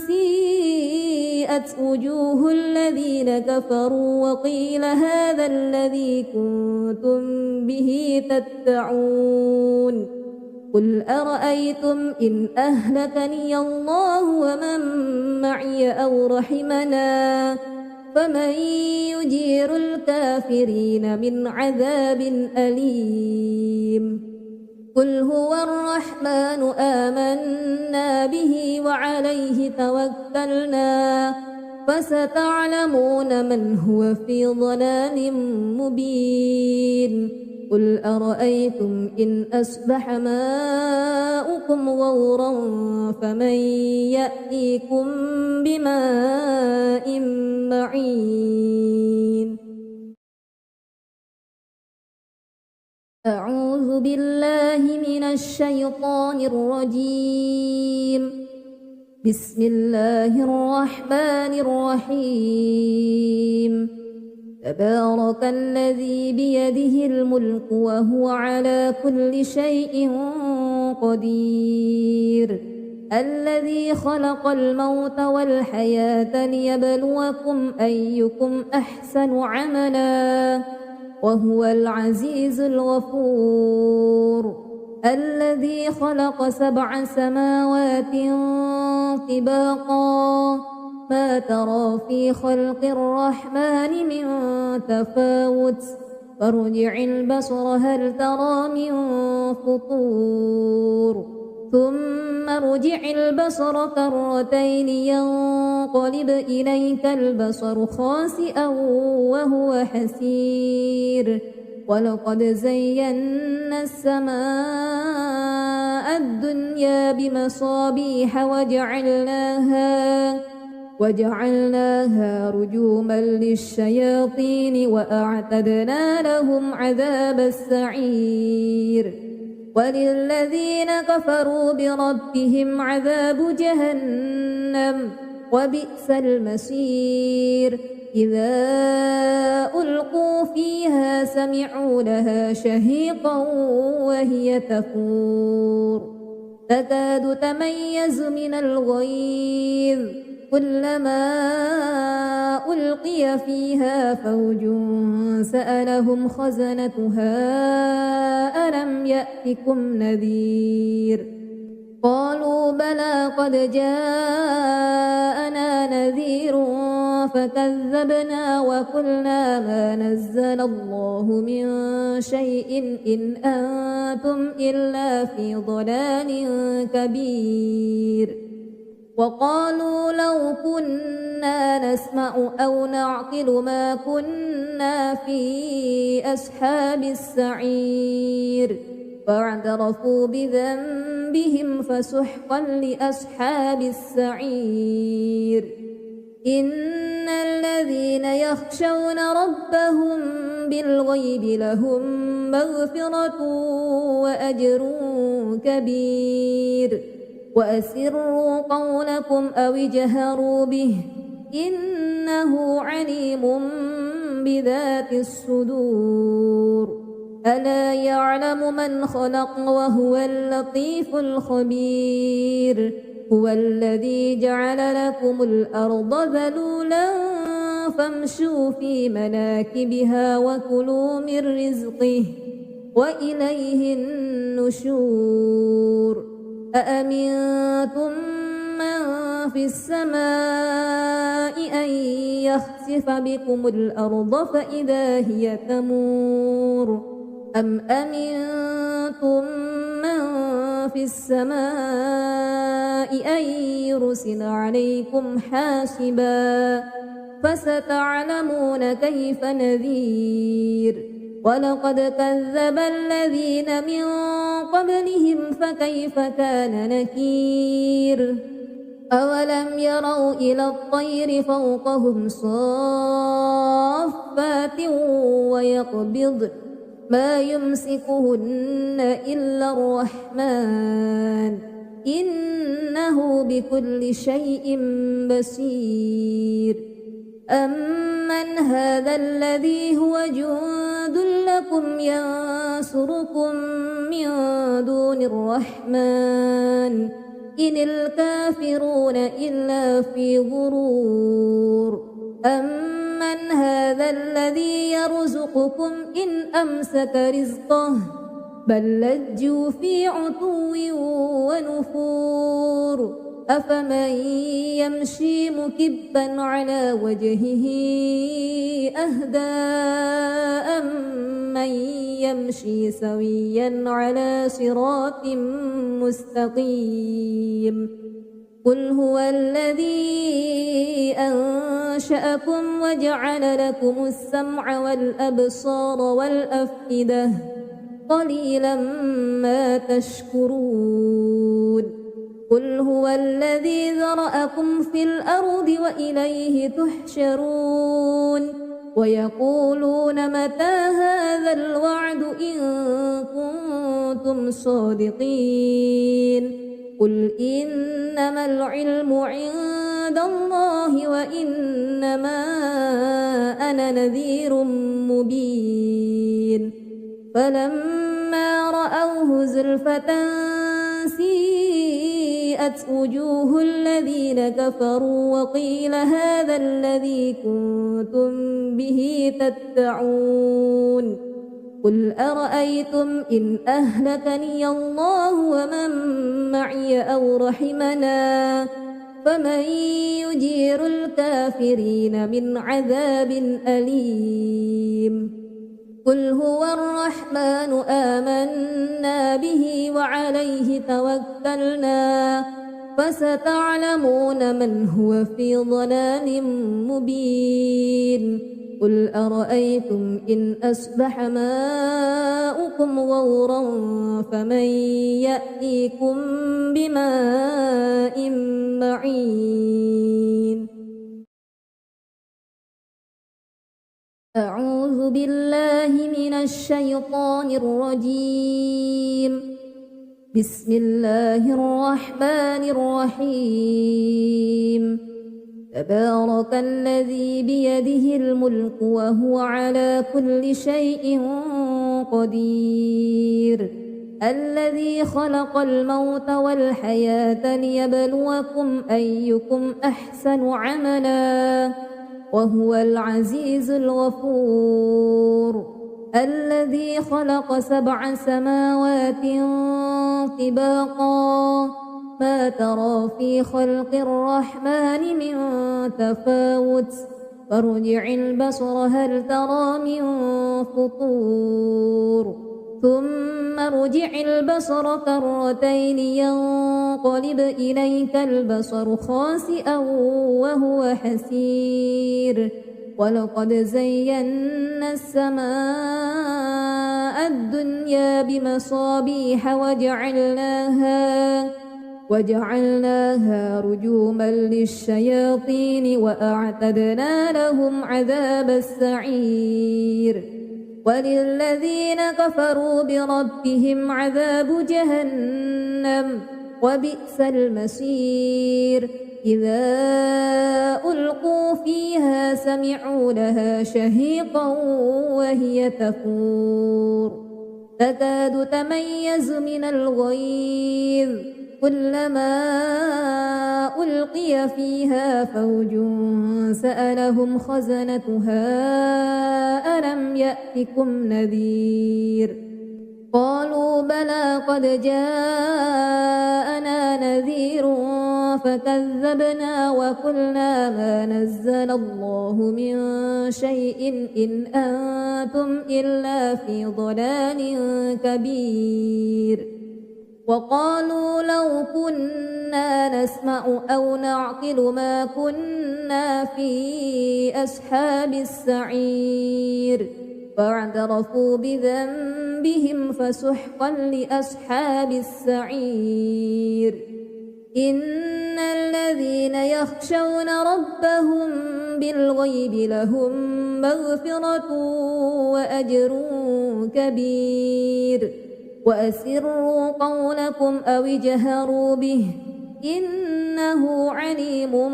سيئت وجوه الذين كفروا وقيل هذا الذي كنتم به تدعون قل أرأيتم إن أهلكني الله ومن معي أو رحمنا فمن يجير الكافرين من عذاب أليم قل هو الرحمن آمنا به وعليه توكلنا فستعلمون من هو في ضلال مبين قل أرأيتم إن أصبح ماؤكم غورا فمن يأتيكم بماء معين أعوذ بالله من الشيطان الرجيم بسم الله الرحمن الرحيم تبارك الذي بيده الملك وهو على كل شيء قدير الذي خلق الموت والحياة ليبلوكم أيكم أحسن عملا وهو العزيز الغفور الذي خلق 7 سماوات طباقا ما ترى في خلق الرحمن من تفاوت فارجع البصر هل ترى من فطور ثم ارجع البصر كرتين ينقلب إليك البصر خاسئا وهو حسير ولقد زينا السماء الدنيا بمصابيح وجعلناها رجوما للشياطين وأعتدنا لهم عذاب السعير وللذين كفروا بربهم عذاب جهنم وبئس المصير إذا ألقوا فيها سمعوا لها شهيقا وهي تفور تكاد تميز من الغيظ كلما ألقي فيها فوج سألهم خزنتها ألم يأتكم نذير قالوا بلى قد جاءنا نذير فكذبنا وقلنا ما نزل الله من شيء إن أنتم إلا في ضلال كبير وقالوا لو كنا نسمع أو نعقل ما كنا في أصحاب السعير فاعترفوا بذنبهم فسحقا لأصحاب السعير إن الذين يخشون ربهم بالغيب لهم مغفرة وأجر كبير وأسروا قولكم أو اجهروا به إنه عليم بذات الصدور ألا يعلم من خلق وهو اللطيف الخبير هو الذي جعل لكم الأرض ذلولا فامشوا في مناكبها وكلوا من رزقه وإليه النشور أأمنتم من في السماء أن يخسف بكم الأرض فإذا هي تمور أم أمنتم من في السماء أن يرسل عليكم حاسبا فستعلمون كيف نذير ولقد كذب الذين من قبلهم فكيف كان نكير أولم يروا إلى الطير فوقهم صافات ويقبض ما يمسكهن إلا الرحمن إنه بكل شيء بصير أمن هذا الذي هو جند لكم ينصركم من دون الرحمن إن الكافرون إلا في غرور أمن هذا الذي يرزقكم إن أمسك رزقه بل لجوا في عتو ونفور أفمن يمشي مكبا على وجهه أهدى أمن يمشي سويا على صراط مستقيم قل هو الذي أنشأكم وجعل لكم السمع والأبصار والأفئدة قليلا ما تشكرون قل هو الذي ذرأكم في الأرض وإليه تحشرون ويقولون متى هذا الوعد إن كنتم صادقين قل إنما العلم عند عند الله وإنما أنا نذير مبين فلما رأوه زلفة سيئت وجوه الذين كفروا وقيل هذا الذي كنتم به تدعون قل أرأيتم إن أهلكني الله ومن معي أو رحمنا فمن يجير الكافرين من عذاب أليم قل هو الرحمن آمنا به وعليه توكلنا فستعلمون من هو في ضلال مبين قل أرأيتم إن أصبح ماؤكم غورا فمن يأتيكم بماء معين أعوذ بالله من الشيطان الرجيم بسم الله الرحمن الرحيم تبارك الذي بيده الملك وهو على كل شيء قدير الذي خلق الموت والحياة ليبلوكم أيكم أحسن عملا وهو العزيز الغفور الذي خلق 7 سماوات طباقا ما ترى في خلق الرحمن من تفاوت فارجع البصر هل ترى من فطور ثم ارجع البصر كرتين ينقلب إليك البصر خاسئا وهو حسير ولقد زينا السماء الدنيا بمصابيح وجعلناها رجوما للشياطين وأعتدنا لهم عذاب السعير وللذين كفروا بربهم عذاب جهنم وبئس المصير إذا ألقوا فيها سمعوا لها شهيقا وهي تفور تكاد تميز من الغيظ كلما ألقي فيها فوج سألهم خزنتها ألم يأتكم نذير قالوا بلى قد جاءنا نذير فكذبنا وقلنا ما نزل الله من شيء إن أنتم إلا في ضلال كبير وقالوا لو كنا نسمع أو نعقل ما كنا في أصحاب السعير فاعترفوا بذنبهم فسحقا لأصحاب السعير إن الذين يخشون ربهم بالغيب لهم مغفرة وأجر كبير وأسروا قولكم أو اجهروا به إنه عليم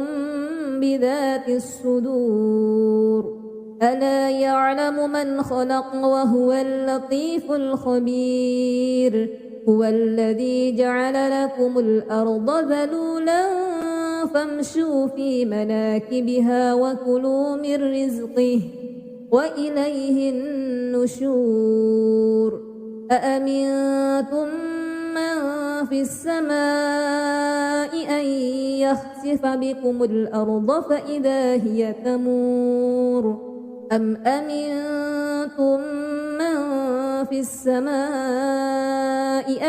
بذات الصدور ألا يعلم من خلق وهو اللطيف الخبير هو الذي جعل لكم الأرض ذلولا فامشوا في مناكبها وكلوا من رزقه وإليه النشور أأمنتم من في السماء أن يخسف بكم الأرض فإذا هي تمور أم أمنتم من في السماء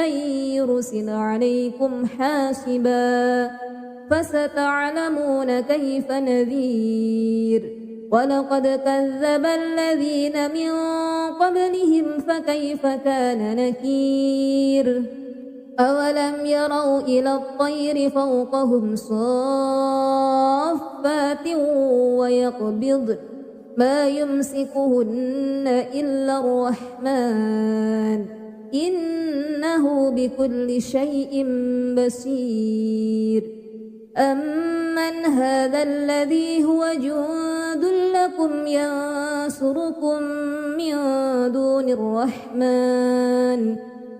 أن يرسل عليكم حاسبا فستعلمون كيف نذير ولقد كذب الذين من قبلهم فكيف كان نكير أولم يروا إلى الطير فوقهم صافات ويقبض ما يمسكهن إلا الرحمن إنه بكل شيء بصير أمن هذا الذي هو جند لكم ينصركم من دون الرحمن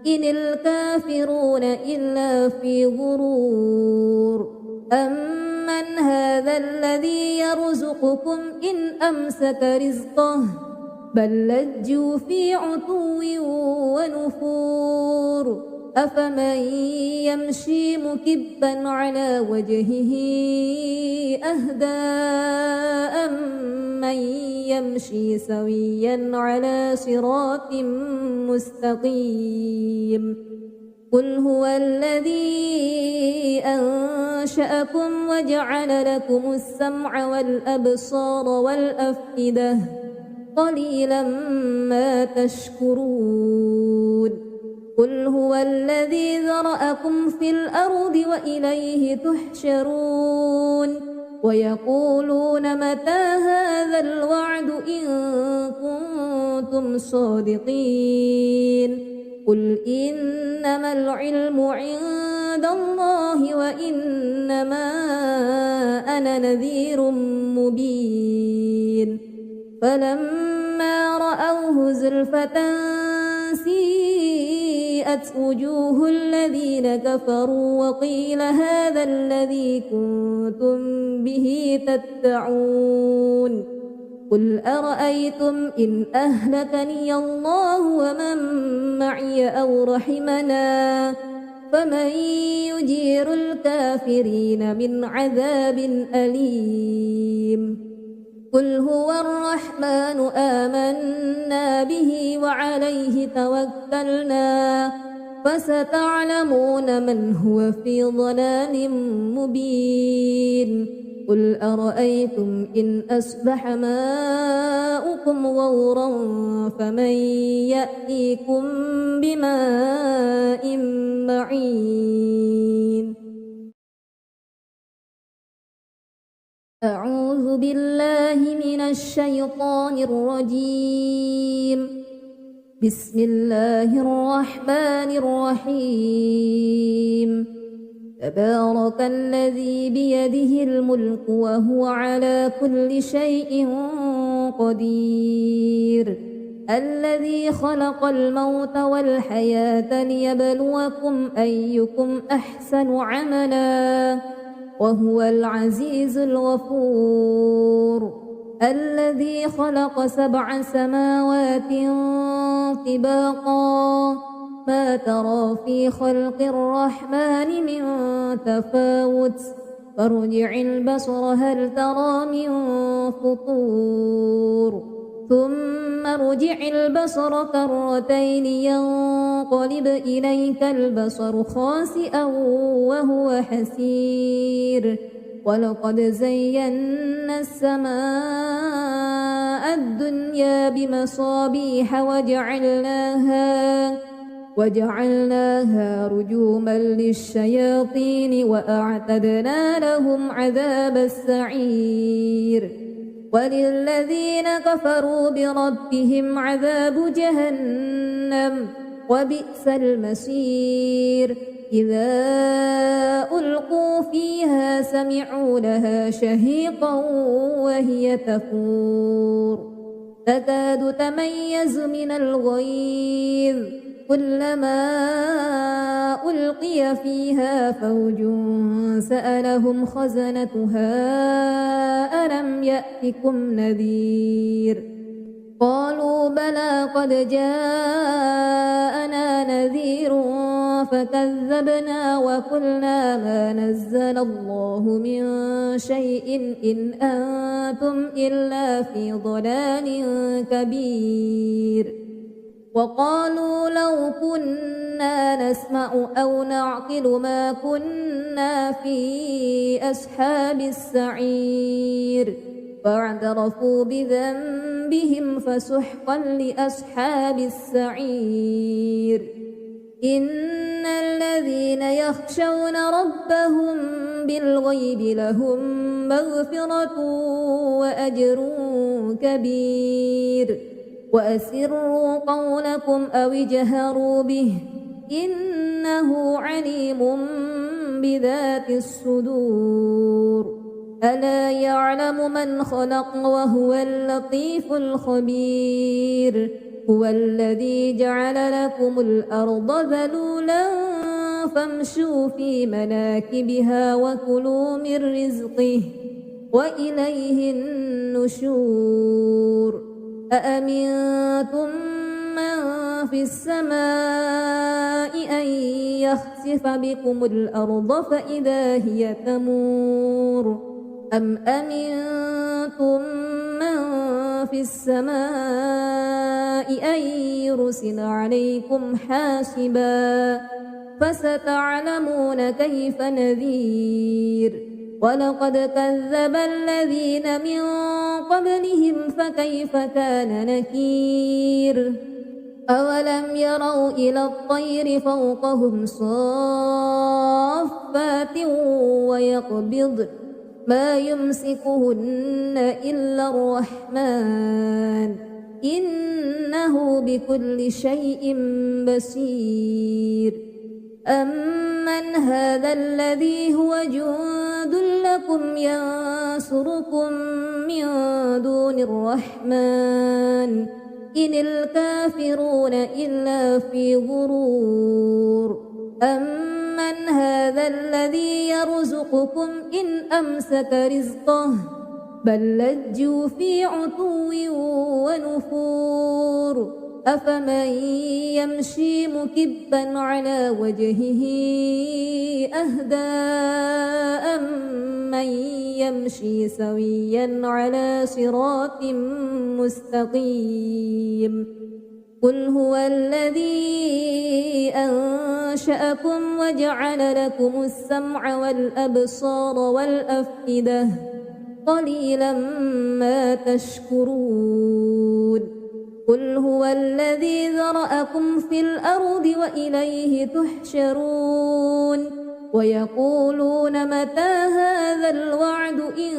إن الكافرون إلا في غرور أمن هذا الذي يرزقكم إن أمسك رزقه بل لجوا في عتو ونفور أفمن يمشي مكبا على وجهه أهدى أمن يمشي سويا على صراط مستقيم قل هو الذي أنشأكم وجعل لكم السمع والأبصار والأفئدة قليلا ما تشكرون قل هو الذي ذرأكم في الأرض وإليه تحشرون ويقولون متى هذا الوعد إن كنتم صادقين قل إنما العلم عند الله وإنما أنا نذير مبين فلما رأوه زلفة سيئت وجوه الذين كفروا وقيل هذا الذي كنتم به تدعون قل أرأيتم إن أهلكني الله ومن معي أو رحمنا فمن يجير الكافرين من عذاب أليم قل هو الرحمن آمنا به وعليه توكلنا فستعلمون من هو في ضلال مبين قل أرأيتم إن أصبح ماؤكم غورا فمن يأتيكم بماء معين أعوذ بالله من الشيطان الرجيم بسم الله الرحمن الرحيم تبارك الذي بيده الملك وهو على كل شيء قدير الذي خلق الموت والحياة ليبلوكم أيكم أحسن عملا وهو العزيز الغفور الذي خلق 7 سماوات طباقا ما ترى في خلق الرحمن من تفاوت فارجع البصر هل ترى من فطور ثم ارجع البصر كرتين ينقلب إليك البصر خاسئا وهو حسير ولقد زينا السماء الدنيا بمصابيح وجعلناها رجوما للشياطين وأعتدنا لهم عذاب السعير وللذين كفروا بربهم عذاب جهنم وبئس المصير إذا ألقوا فيها سمعوا لها شهيقا وهي تفور تكاد تميز من الغيظ كلما ألقي فيها فوج سألهم خزنتها ألم يأتكم نذير قالوا بلى قد جاءنا نذير فكذبنا وقلنا ما نزل الله من شيء إن أنتم إلا في ضلال كبير وقالوا لو كنا نسمع أو نعقل ما كنا في أصحاب السعير فاعترفوا بذنبهم فسحقا لأصحاب السعير إن الذين يخشون ربهم بالغيب لهم مغفرة وأجر كبير وأسروا قولكم أو اجهروا به إنه عليم بذات الصدور ألا يعلم من خلق وهو اللطيف الخبير هو الذي جعل لكم الأرض ذلولا فامشوا في مناكبها وكلوا من رزقه وإليه النشور أأمنتم من في السماء أن يخسف بكم الأرض فإذا هي تمور أم أمنتم من في السماء أن يرسل عليكم حاسبا فستعلمون كيف نذير ولقد كذب الذين من قبلهم فكيف كان نكير أولم يروا إلى الطير فوقهم صافات ويقبضن ما يمسكهن إلا الرحمن إنه بكل شيء بصير أمن هذا الذي هو جند لكم ينصركم من دون الرحمن إن الكافرون إلا في غرور أمن هذا الذي يرزقكم إن أمسك رزقه بل لجوا في عتو ونفور أفمن يمشي مكبا على وجهه أهدى أمن يمشي سويا على صراط مستقيم قل هو الذي أنشأكم وجعل لكم السمع والأبصار والأفئدة قليلا ما تشكرون قل هو الذي ذرأكم في الأرض وإليه تحشرون ويقولون متى هذا الوعد إن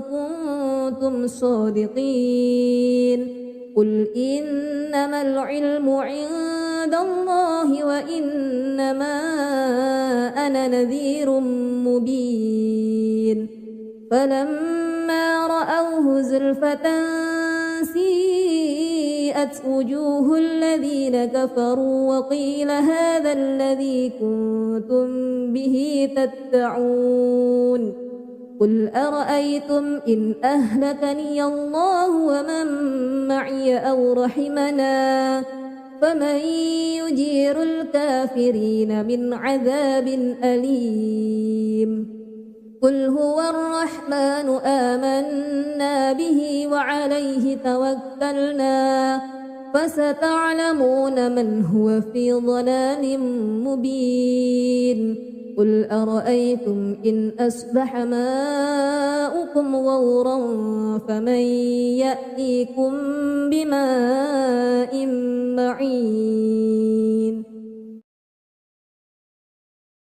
كنتم صادقين قل إنما العلم عند الله وإنما أنا نذير مبين فلما رأوه زلفة سيئت وجوه الذين كفروا وقيل هذا الذي كنتم به تدعون قل أرأيتم إن أهلكني الله ومن معي أو رحمنا فمن يجير الكافرين من عذاب أليم قل هو الرحمن آمنا به وعليه توكلنا فستعلمون من هو في ضلال مبين قل أرأيتم إن أصبح ماؤكم غورا فمن يأتيكم بماء معين